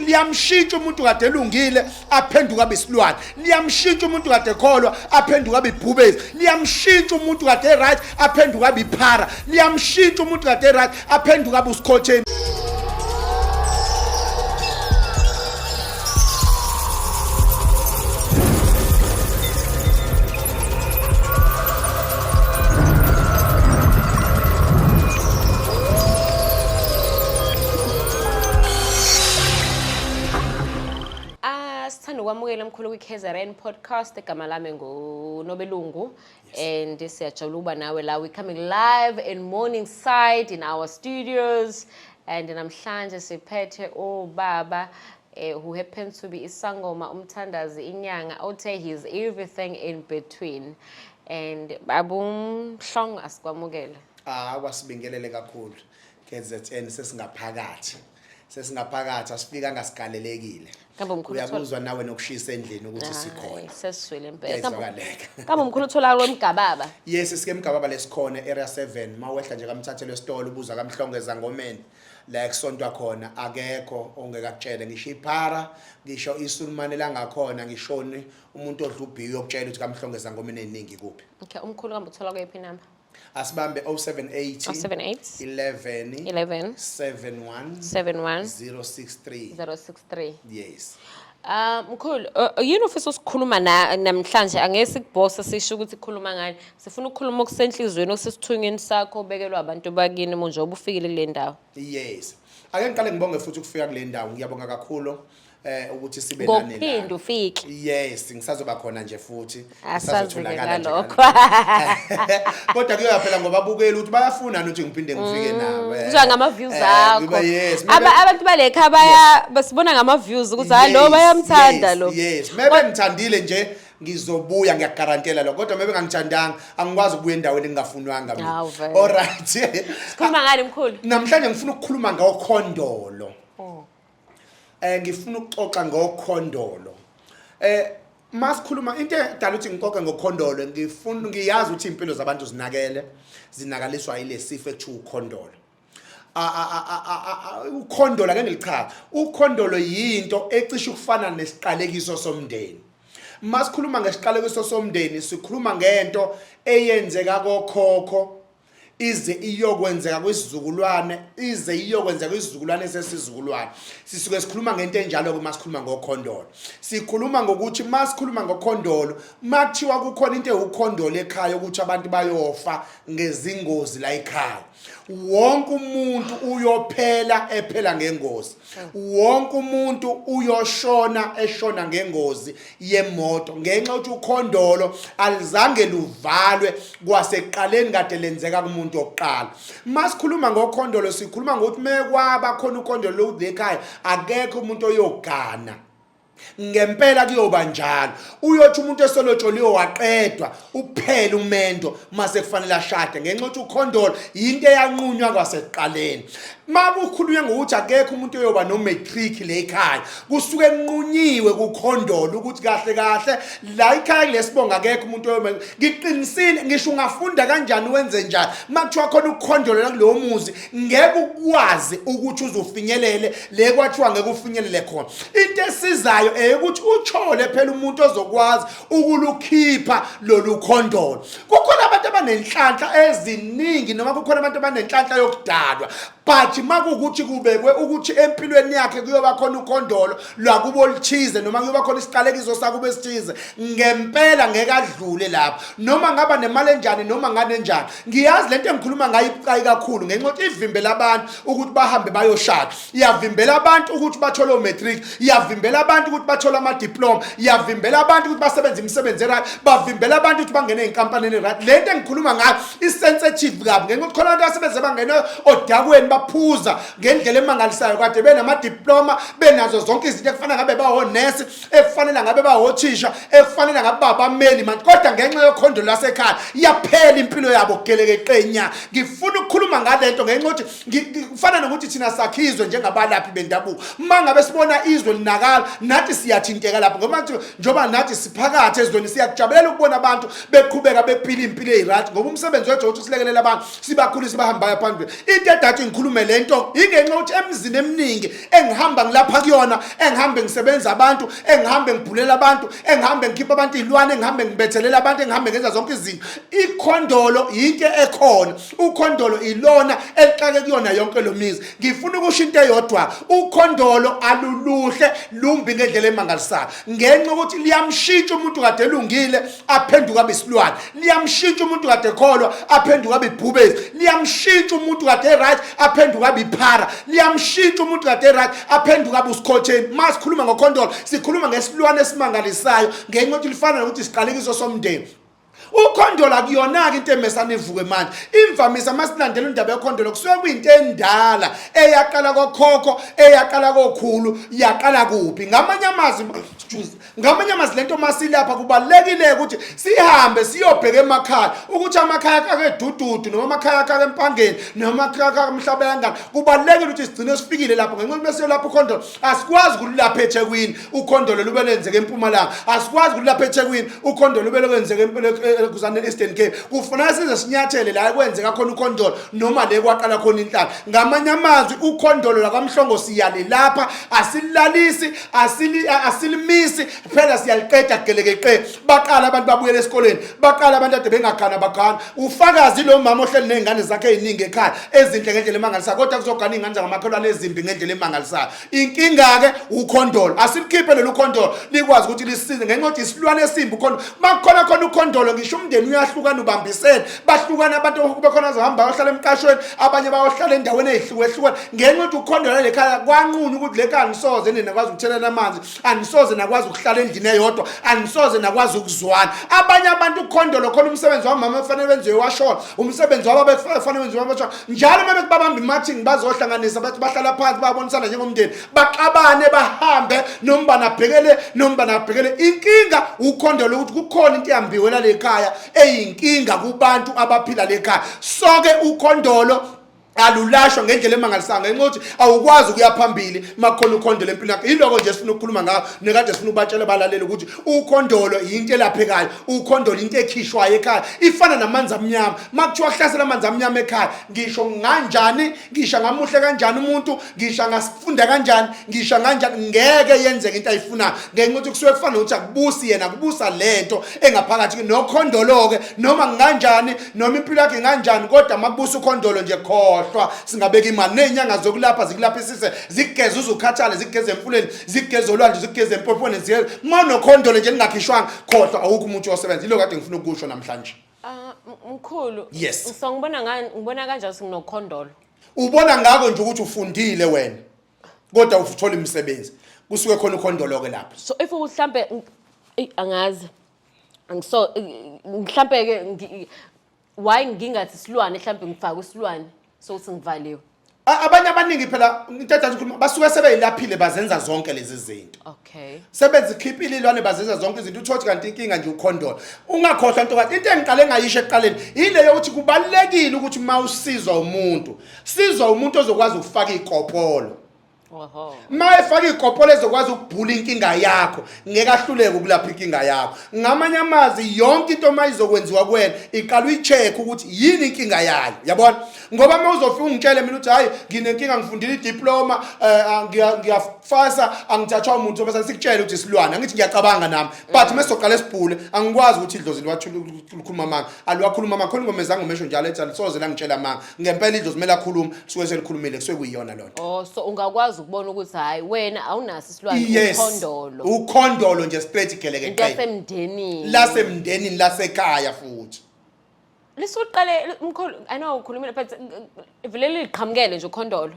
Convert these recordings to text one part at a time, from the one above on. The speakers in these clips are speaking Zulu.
liyamshintsha umuntu kade elungile aphenduka abisilwane, liyamshintsha umuntu kade ekholwa aphenduka abibhubezi, liyamshintsha umuntu kade right aphenduka abiphara, liyamshintsha umuntu kade right aphenduka abusikhotheni. Ukwamukela mkhulu kwiKZN podcast egama lami nguNobelungu and siyajabula ukuba nawe la. We coming live in Morningside in our studios and namhlanje siphethe ubaba who happens to be isangoma umthandazi inyanga othe he's everything in between and babu Mhlongo asikwamukele. Wasibingelele kakhulu KZN sesingaphakathi asifika ngasigalelekile. Uyakuzwa nawe nokushisa endlini ukuthi sikhona. Sesiswele impela. Kambe mkhulu uthola kwemgababa? Yes, sike emgababa lesikhona area 7 mawehla nje kamthathele esitolo ubuza kaMhlongo ezangomeni la ekusontwa khona akekho ongekakutshela ngisho iphara ngisho isulumane langakhona ngishoni umuntu odla ubhiyo yokutshela ukuthi kaMhlongo ezangomeni eziningi kuphi. Okay, umkhulu kambe uthola kwephi number? Asibambe 0780 11 71 063. Yes. Mkhulu, yini ufisa ukukhuluma namhlanje angeke sikubosa sisho ukuthi ikhuluma ngani. Sifuna ukukhuluma okusenhlizweni osisithunyweni sakho obekelwa abantu bakini manje obufikile kule ndawo. Yes. Ake ngiqale ngibonge futhi ukufika kule ndawo. Ngiyabonga kakhulu ukuthi sibe nani la. Ngophinda ufike. Yes, ngisazoba khona nje futhi. Asazotholakala lokho. Kodwa kuyaphela ngoba abukeli ukuthi bayafuna ukuthi ngiphinde ngifike nawe. Kuza ngama views akho. Abantu balekha basibona ngama views ukuthi ha lo bayamthanda lo. Yes, maybe ngithandile nje ngizobuya ngiyagarantela lo kodwa maybe ngangithandanga angikwazi ukubuya endaweni engafunwanga mina. Alright. Sikhuluma ngani mkhulu? Namhlanje ngifuna ukukhuluma ngokhondolo. Ngifuna ukuxoxa ngokhondolo. Masikhuluma into edala ukuthi ngixoxe ngokhondolo ngiyazi ukuthi impilo zabantu zinakaliswa ile sifo ekuthiwa ukhondolo. Ukhondolo ake ngilichaza. Ukhondolo yinto ecishe ukufana nesiqalekiso somndeni. Masikhuluma ngesiqalekiso somndeni sikhuluma ngento eyenzeka kokhokho ize iyokwenzeka kwisizukulwane sesizukulwane. Sisuke sikhuluma ngento enjalo masikhuluma ngokhondolo. Sikhuluma ngokuthi masikhuluma ngokhondolo makuthiwa kukhona into ewukhondolo ekhaya ukuthi abantu bayofa ngezingozi la ekhaya. Wonke umuntu ephela ngengozi. Wonke umuntu eshona ngengozi yemoto ngenxa ukuthi ukhondolo alizange luvalwe kwaseqaleni kade lenzeka kumuntu oqala. Masikhuluma ngokhondolo sikhuluma ngokuthi mekwaba khona ukhondolo lokudekhaya akekho umuntu oyogana. Ngempela kuyoba njalo uyothi umuntu esolotsholiwe waqedwa ukuphela umendo mase kufanele ashade ngenxa ukuthi ukhondolo into eyanqunywa kwaseqaleni. Makukhulunywa ngokuthi akekho umuntu oyoba no matric le ekhaya kusuke enqunyiwe kukhondolo ukuthi kahle la ekhaya lesibonga akekho umuntu oyoba ngiqinisile ngisho ungafunda kanjani wenze njani makuthiwa khona ukhondolo la kulowo muzi ngeke ukwazi ukuthi uzofinyelele le kwathiwa ngeke ufinyelele khona. Into esizayo ukuthi uchole phela umuntu ozokwazi ukulukhipha lolu khondolo. Kukhona abantu abanenhlanhla eziningi noma kukhona abantu abanenhlanhla yokudalwa but makukuthi kubekwe ukuthi empilweni yakhe kuyoba khona ukhondolo lwakubo olithize noma kuyoba khona isiqalekiso sakube esithize ngempela ngeke adlule lapha noma ngaba nemali enjani noma ngane njani. Ngiyazi lento engikhuluma ngayo ibucayi kakhulu ngenxa ukuthi ivimbela abantu ukuthi bahambe bayoshada, iyavimbela abantu ukuthi bathole matric, iyavimbela abantu ukuthi bathole ama diploma, iyavimbela abantu ukuthi basebenze imisebenzi right, bavimbela abantu ukuthi bangene enkampanini right. Lento engikhuluma ngayo isensitive kabi ngenxa ukuthi khona abantu asebenze bangene odakweni baphuza ngendlela emangalisayo kade benama diploma benazo zonke izinto ekufana ngabe bahonesi ekufanele ngabe bahothisha ekufanele ngabe babameli manje kodwa ngenxa yokhondolo lasekhaya iyaphela impilo yabo kugelekeqenya. Ngifuna ukukhuluma ngalento ngenxa ukuthi kufana nokuthi thina sakhizwe njengabalaphi bendabuko mangabe sibona izwe linakala nathi siyathinteka lapho ngoba njoba nathi siphakathi ezweni siyakujabulela ukubona abantu beqhubeka bephila impilo ezirathi ngoba umsebenzi wethu ukuthi silekelela abantu sibakhulise bahamba phambili. Into edathi ngikhulume lento ingenxa ukuthi emzini eminingi engihamba ngilapha kuyona engihambe ngisebenza abantu engihambe ngibhulela abantu engihambe ngikhipha abantu izilwane engihambe ngibethelela abantu engihambe ngenza zonke izinto ikhondolo into ekhona ukhondolo ilona elixake kuyona yonke lo mizi ngifuna ukusho into eyodwa ukhondolo aluluhle lumbi ngendlela emangalisayo ngenxa ukuthi liyamshintsha umuntu kade elungile aphenduka abesilwane liyamshintsha umuntu kade ekholwa aphenduka abibhubezi liyamshintsha umuntu kade right aphenduka abiphara liyamshintsha umuntu kade right aphenduka abusikhotheni masikhuluma ngokhondolo sikhuluma ngesilwane esimangalisayo ngenxa ukuthi lifana nokuthi siqalekiso somndeni ukhondolo akuyona into emesana ivuke manje imvamisa masilandela indaba yokhondolo kusuke kuyinto endala eyaqala kokhokho eyaqala kokhulu yaqala kuphi ngamanye amazwi lento masilapha kubalekile ukuthi sihambe siyobheka emakhaya ukuthi amakhaya kakedududu noma amakhaya kakempangeni noma amakhaya kamhlaba yangani kubalekile ukuthi sigcine sifikile lapho ngenxa ukuthi bese lapho ukhondolo asikwazi ukulapha eThekwini ukhondolo lube lenzeke eMpumalanga asikwazi ukulapha eThekwini ukhondolo lube lenzeke kuzane Eastern Cape kufanele size sinyathele la kwenzeka khona ukhondolo noma le kwaqala khona inhlanga ngamanye amazwi ukhondolo la kwaMhlongo siyale lapha asililalisi asilimisi phela siyaliqeda gelekeqe baqala abantu babuyele esikoleni baqala abantu ade bengakhana bakhana ufakazi lo mama ohleli nezingane zakhe eziningi ekhaya ezinhle ngendlela emangalisayo kodwa kuzogana izingane zangamakhelwane ezimbi ngendlela emangalisayo inkinga ke ukhondolo asilikhiphe lelo ukhondolo likwazi ukuthi lisize ngenxa yokuthi isilwane esimbi ukhondolo makukhona khona ukhondolo ngisho umndeni uyahlukana ubambisene bahlukana abantu kube khona zahamba bayohlala emkashweni abanye bayohlala endaweni ezihlukehlukene ngenxa yokuthi ukhondolo lekhaya kwanquna ukuthi lekhaya nisoze nakwazi ukuthelana amanzi anisoze nakwazi ukuhlala endlini eyodwa anisoze nakwazi ukuzwana abanye abantu ukhondolo khona umsebenzi wamama efanele wenziwe washona umsebenzi wababa efanele wenziwe washona njalo uma bekubamba imatching bazohlanganisa bathi bahlala phansi babonisana njengomndeni baxabane bahambe nombana abhekele inkinga ukhondolo ukuthi kukhona into yambiwe la lekhaya eyinkinga kubantu abaphila lekhaya soke ukhondolo alulashwa ngendlela emangalisayo ngenxa ukuthi awukwazi ukuya phambili makhona ukhondolo empilweni yakho yiloko nje sifuna ukukhuluma ngayo nekade sifuna ubatshela balaleli ukuthi ukhondolo into elaphekayo ukhondolo into ekhishwayo ekhaya ifana namanzi amnyama makuthiwa hlasela amanzi amnyama ekhaya ngisho kanjani ngisho ngamuhle kanjani umuntu ngisho ngasifunda kanjani ngisho kanjani ngeke yenzeke into ayifunayo ngenxa ukuthi kusuke kufana ukuthi akubusi yena kubusa lento engaphakathi nokhondolo ke noma kanjani noma impilo yakhe kanjani kodwa makubusa ukhondolo nje khona singabeka imali nenyanga zokulapha zikulaphise zigeze uzukhathale zigeze emfuleni zigeze olwandle zigeze empopweni ngonokhondolo nje ningakhishwanga khohlwa awukho umuntu osebenza yilo kade ngifuna ukusho namhlanje mkhulu yes ngibona kanjalo singinokhondolo ubona ngako nje ukuthi ufundile wena kodwa uthola imisebenzi kusuke khona ukhondolo ke lapha so if uhlambe angazi so mhlambe ke why ngingathi silwane mhlambe ngifaka isilwane so singivaliwe abanye abaningi phela intetha ngikhuluma basuke sebeyilaphile bazenza zonke lezi zinto okay sebezikhiphile ilwane bazenza zonke izinto uthothi kanti inkinga nje ukhondolo ungakhohlwa into kanti into engiqale ngayisho eqaleni ile yokuthi kubalekile ukuthi mawusizwa umuntu ozokwazi ukufaka ikopolo mayefaka ikopolo ezokwazi ukubhula inkinga yakho ngeke ahluleke ukulapha inkinga yakho ngamanye amazwi yonke into mayizokwenziwa kuwena iqala uyicheck ukuthi yini inkinga yayo yabona ngoba mawuzofika ungitshele mina uthi hayi nginenkinga ngifundile idiploma ngiyafasa angithathwa umuntu bese sikutshela ukuthi silwana ngithi ngiyacabanga nami but mesoqala esibhule angikwazi ukuthi idlozi liwakhuluma manga aliwakhuluma makhona ngomezango mesho njalo ethi alisoze la ngitshela manga ngempela idlozi kumele akhuluma suke selikhulumile kusuke kuyiyona lonto so ungakwazi ukubona ukuthi hayi wena awunaso isilwane ukhondolo nje straight gelekeqe lasemndenini lasekhaya futhi lisuqale umkhulu I know ukhulumile but vele liqhamukele nje ukhondolo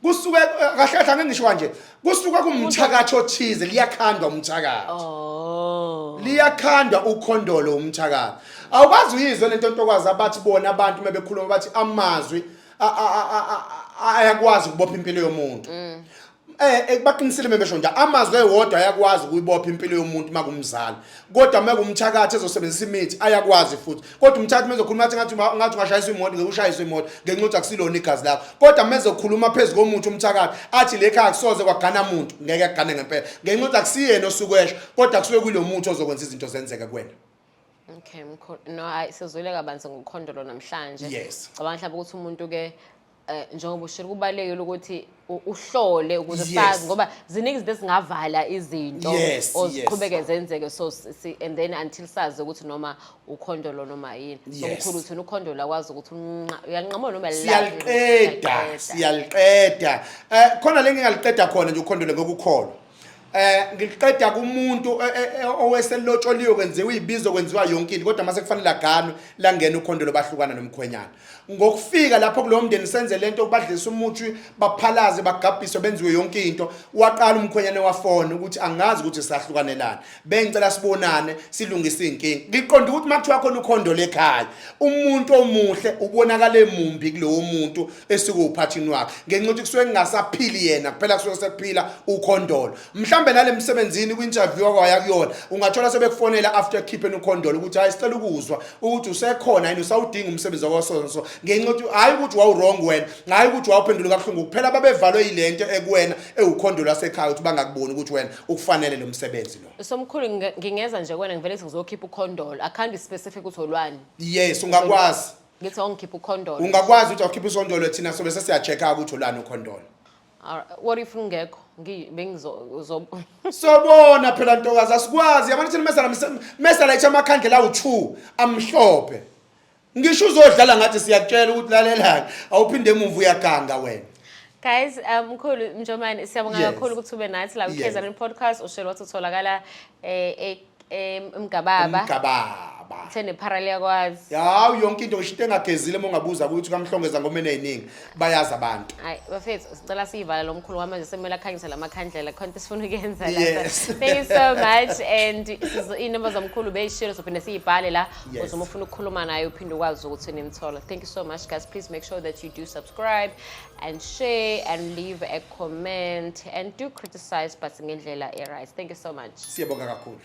kusuke kahle kahle ngisho kanje kusuka kumthakatho othize liyakhandwa umthakatho liyakhandwa ukhondolo umthakatho awubazi uyizwe lento ntokwazi abathi bona abantu mebekhuluma bathi amazwi ayakwazi ukubopha impilo yomuntu baqinisile memesho nje amazwi ewodwa ayakwazi ukuyibopha impilo yomuntu makumzali kodwa makumthakathe ezosebenzisa imithi ayakwazi futhi kodwa umthatha mezokhuluma ngathi ungashayisa imoto ngekushayisa imoto ngenxa ukuthi akusilona igazi lakho kodwa mezokhuluma phezulu komuntu umthakathe athi lekhaya akusoze kwagana umuntu ngeke agane ngempela ngenxa ukuthi akusiyena osukwesha kodwa kusuke kulomuntu ozokwenza izinto zenzeke kuwena okay no sizwile kabanzi ngokhondolo namhlanje yes cabanga mhlawumbe ukuthi umuntu ke njengoba ushilo kubalekile ukuthi uhlole ukuze Yes. sazi ngoba ziningi izinto esingavala izinto Yes, oziqhubeke zenzeke so and then until sazi ukuthi noma ukhondolo noma yini so Yes. mkhulu uthina ukhondolo akwazi ukuthi uyanqamola noma siyaliqeda khona lengingaliqeda khona nje ukhondolo ngokukholwa ngiliqeda kumuntu oweselotsholiwe kwenziwa izibizo kwenziwa yonke into kodwa mase kufanele aganwe la ngena ukhondolo bahlukana nomkhwenyana ngokufika lapho kulowo mndeni senze lento badlisa umuthi baphalaze bagabhiswe benziwe yonke into waqala umkhwenyana wafona ukuthi angazi ukuthi sahlukanelana bengicela sibonane silungise inkingi ngiqonda ukuthi makuthiwa khona ukhondolo ekhaya umuntu omuhle ubonakala emumbi kulowo muntu esikuphathini wakhe ngenxa ukuthi kusuke kungasaphili yena kuphela kusuke sephila ukhondolo mhlambe nale msebenzini ku-interview akwaya kuyona ungathola sebekufonela after khipheni ukhondolo ukuthi hayi sicela ukuzwa ukuthi usekhona yini usawudinga umsebenzi wakwasonso ngenxa ukuthi hayi ukuthi wawu-wrong wena hayi ukuthi wawuphendule kabuhlungu kuphela babevalwe yilento ekuwena ewukhondolo lasekhaya ukuthi bangakuboni ukuthi wena ukufanele lo msebenzi lo somkhulu ngingeza nje kuwena ngivele sizokhipha ukhondolo akhange specific ukuthi olwani yes ungakwazi ngithi ongikhipha ukhondolo ungakwazi ukuthi awukhiphe isondolo thina sobe sesiya-check-a ukuthi olwani ukhondolo what if ngekho sobona phela ntokazi asikwazi yabona thina mesala ithi amakhandlela awu-2 amhlophe ngisho uzodlala ngathi siyakutshela ukuthi lalelani awuphinde emuva uyaganga wena guys mkhulu Mjomani siyabonga kakhulu ukuthi ube nathi la uKZN podcast ushelo wathi utholakala emgababa thene parallel kwazi yawu yonke into ngisho into engagezile uma ungabuza ukuthi kaMhlongeza ngomene eyiningi bayazi abantu hayi bafethu sicela siyivala lo mkhulu wamanje semela khanyisa lamakhandlela khona sifuna ukuyenza Yes. thank you so much and inamba zamkhulu beyishilo sophinde siyibhale la Yes. uma ufuna ukukhuluma naye uphinde ukwazi ukuthi nimthola thank you so much guys please make sure that you do subscribe and share and leave a comment and do criticize but ngendlela right thank you so much siyabonga kakhulu